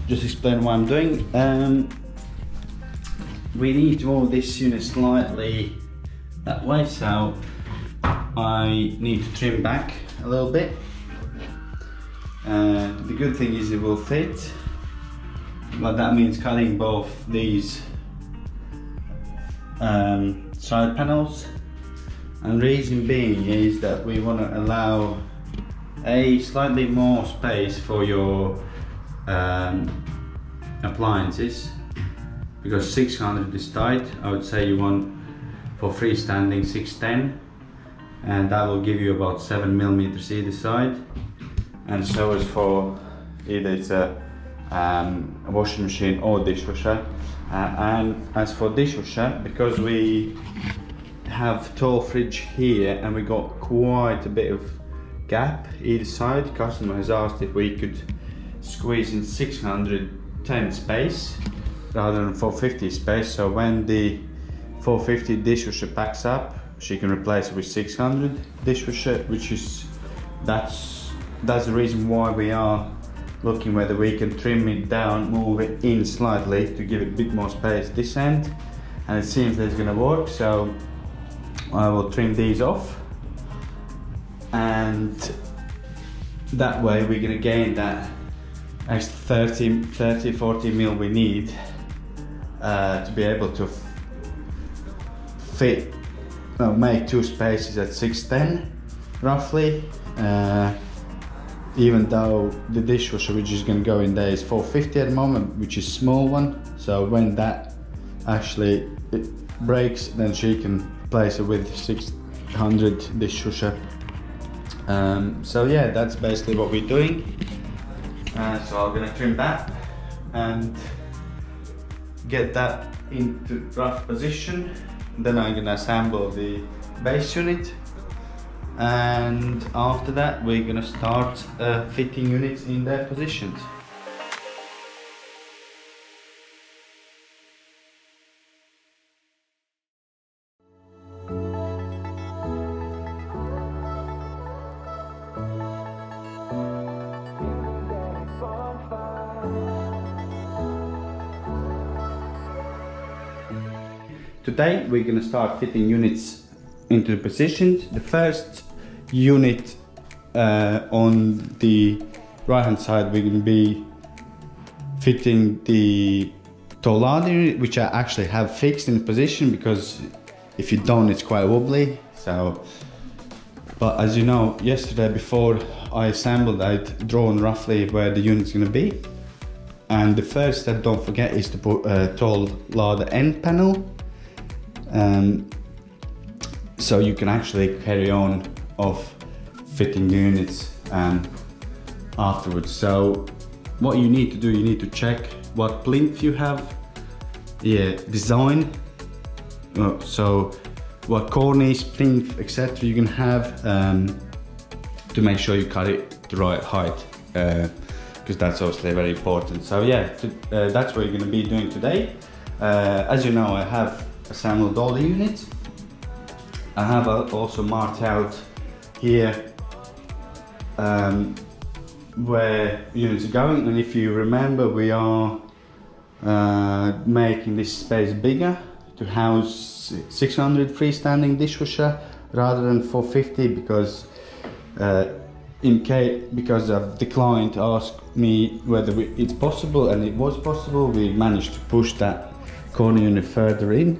Just explain what I'm doing. We need to move this unit slightly that way, so I need to trim back a little bit. The good thing is it will fit, but that means cutting both these side panels, and reason being is that we want to allow a slightly more space for your appliances, because 600 is tight. I would say you want for freestanding 610, and that will give you about 7mm either side, and so is for either it's a washing machine or dishwasher. And as for dishwasher, because we have tall fridge here and we got quite a bit of gap either side, customer has asked if we could squeeze in 610 space rather than 450 space, so when the 450 dishwasher packs up, she can replace it with 600 dishwasher, which is that's the reason why we are looking whether we can trim it down, move it in slightly to give it a bit more space this end, and it seems that it's going to work. So I will trim these off, and that way we're going to gain that extra 30-40 mil we need to be able to fit, make two spaces at 610 roughly, even though the dishwasher which is going to go in there is 450 at the moment, which is small one, so when that actually it breaks, then she can replace it with 600 dishwasher. So yeah, that's basically what we're doing. So I'm gonna trim that and get that into rough position. Then I'm gonna assemble the base unit, and after that we're gonna start fitting units in their positions. Today we're going to start fitting units into the positions. The first unit on the right hand side, we're going to be fitting the tall larder unit, which I actually have fixed in position, because if you don't, it's quite wobbly. So, but as you know, yesterday before I assembled, I'd drawn roughly where the unit's going to be. And the first step, don't forget, is to put a tall larder end panel. So you can actually carry on of fitting the units afterwards. So what you need to do, you need to check what plinth you have, design, so what cornice, plinth, etc. you can have, to make sure you cut it the right height, because that's obviously very important. So yeah, that's what you're going to be doing today. As you know, I have assembled all the units. I have also marked out here where units are going, and if you remember, we are making this space bigger to house 600 freestanding dishwasher rather than 450, because because of the client asked me whether it's possible, and it was possible. We managed to push that corner unit further in,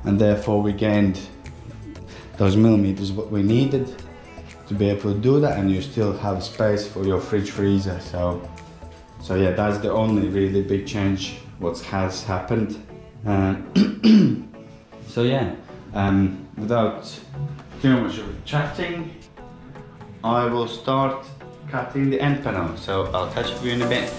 and therefore we gained those millimeters what we needed to be able to do that, and you still have space for your fridge freezer. So yeah, that's the only really big change what has happened. So yeah, without too much of chatting, I will start cutting the end panel. So I'll catch up with you in a bit.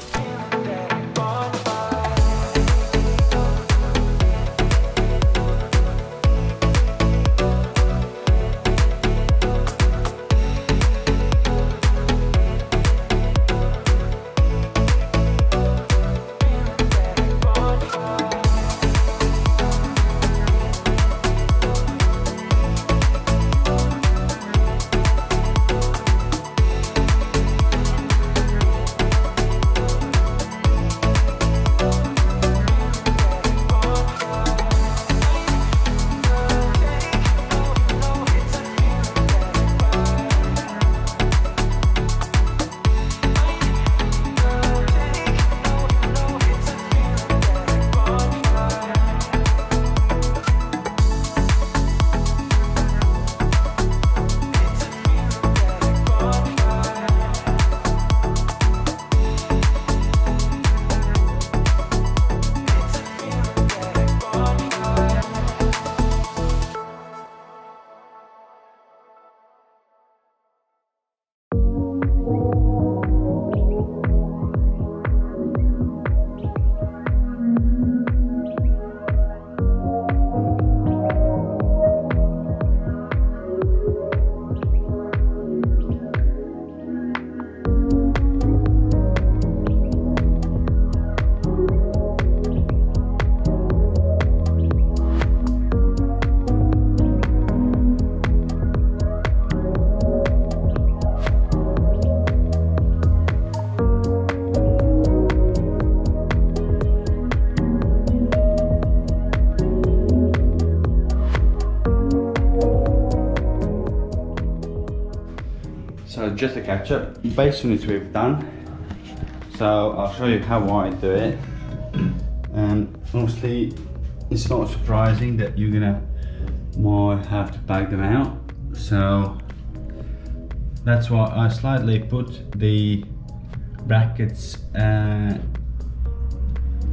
So just a catch up, base units we've done. So I'll show you how I do it. And mostly it's not surprising that you're gonna might have to back them out. So that's why I slightly put the brackets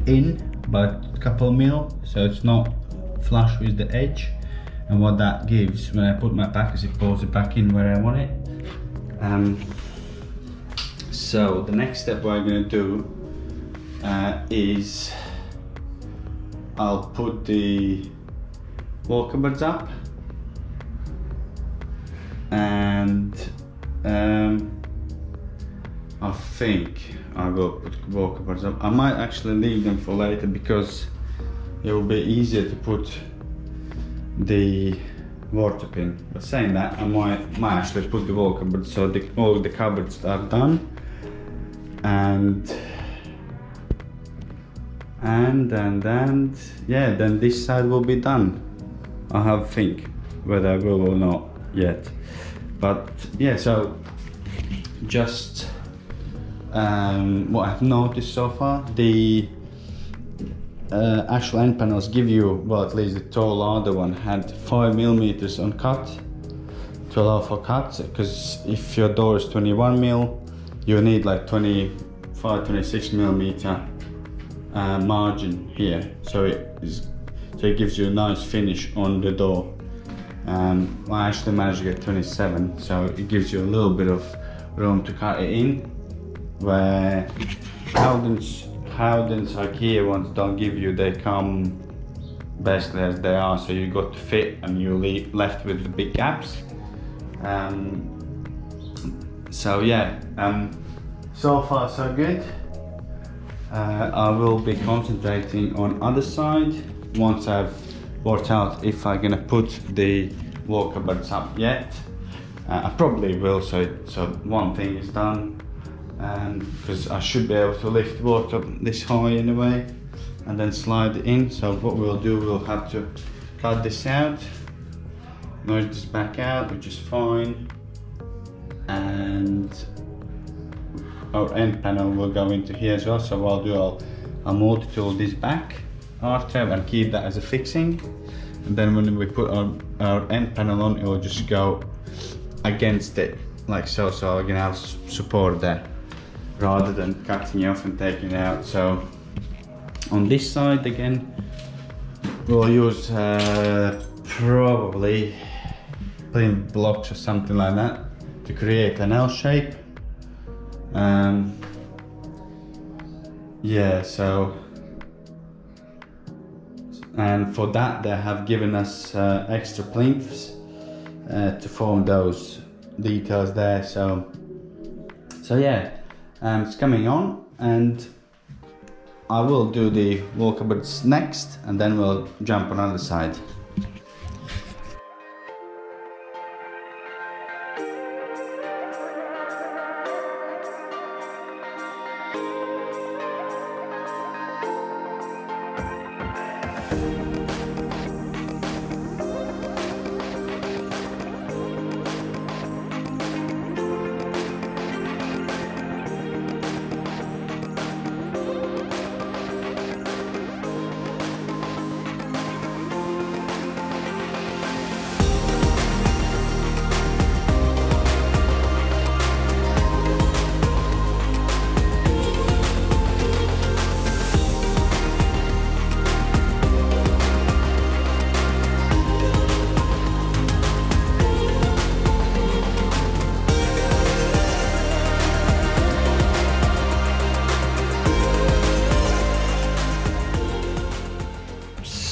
in, but a couple mil, so it's not flush with the edge. And what that gives when I put my back is it pulls it back in where I want it. So the next step what I'm going to do is I'll put the wall cupboards up, and I think I will put wall cupboards up. I might actually leave them for later because it will be easier to put the water pin. But saying that, I might actually put the wall cupboards so all the cupboards are done, and yeah, then this side will be done. I have to think whether I will or not yet, but yeah. So just what I've noticed so far, the actual end panels give you, well, at least the tall larder one had 5mm on cut to allow for cuts, because if your door is 21mm, you need like 25-26mm margin here, so it gives you a nice finish on the door. I actually managed to get 27, so it gives you a little bit of room to cut it in, where Howden's IKEA ones don't give you. They come basically as they are, so you got to fit and you're left with the big gaps. So yeah, so far so good. I will be concentrating on other side once I've worked out if I'm gonna put the wall cupboards up yet. I probably will, so one thing is done, because I should be able to lift water up this high anyway and then slide it in. So what we'll do, we'll have to cut this out, merge this back out, which is fine, and our end panel will go into here as well. So what I'll do, I'll multi-tool this back after and keep that as a fixing, and then when we put our end panel on, it will just go against it like so, so I'm gonna have support there rather than cutting it off and taking it out. So on this side again, we'll use probably plinth blocks or something like that to create an L shape. Yeah, so, and for that they have given us extra plinths to form those details there. So yeah, it's coming on, and I will do the wall cupboards next, and then we'll jump on the other side.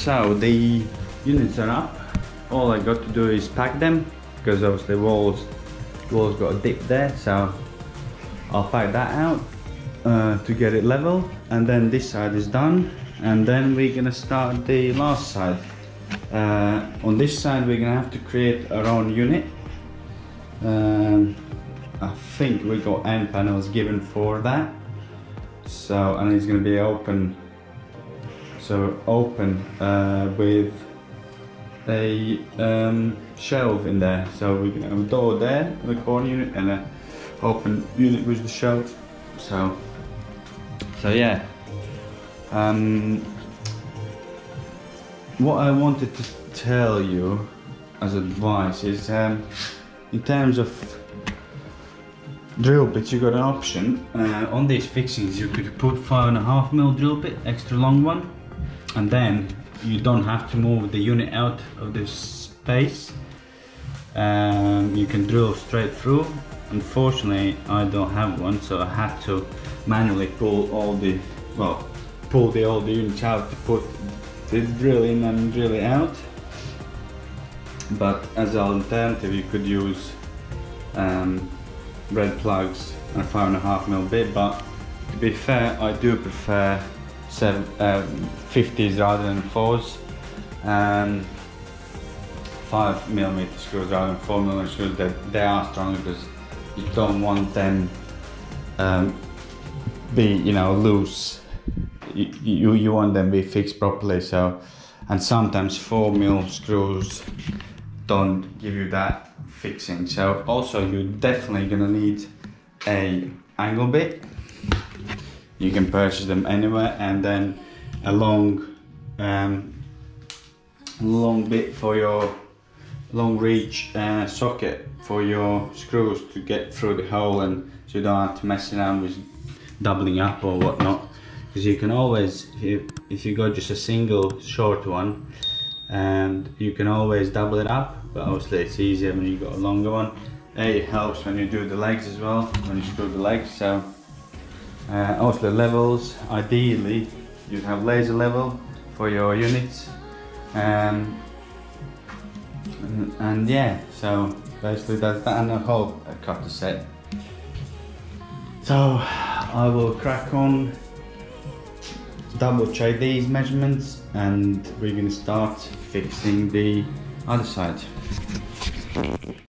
So the units are up. All I got to do is pack them, because obviously walls got a dip there, so I'll pack that out to get it level, and then this side is done, and then we're gonna start the last side. On this side we're gonna have to create our own unit. I think we got end panels given for that, so, and it's gonna be open. So open with a shelf in there. So we can have a door there, the corner unit, and an open unit with the shelf. So yeah. What I wanted to tell you as advice is, in terms of drill bits, you got an option. On these fixings you could put 5.5mm drill bit, extra long one, and then you don't have to move the unit out of this space. You can drill straight through. Unfortunately I don't have one, so I had to manually pull all the units out to put the drill in and drill it out. But as an alternative you could use red plugs and a 5.5mm bit, but to be fair I do prefer 50s rather than 4s, 5mm screws rather than 4mm screws. They are stronger, because you don't want them be loose. You want them be fixed properly. So, and sometimes 4mm screws don't give you that fixing. So also you're definitely gonna need a angle bit. You can purchase them anywhere, and then a long bit for your long reach socket for your screws to get through the hole, and so you don't have to mess around with doubling up or whatnot. Because you can always, if you got just a single short one, and you can always double it up, but obviously it's easier when you got a longer one. It helps when you do the legs as well, when you screw the legs. So also the levels, ideally you'd have laser level for your units, and yeah, so basically that's that, and a whole cutter set. So I will crack on, double check these measurements, and we're going to start fixing the other side.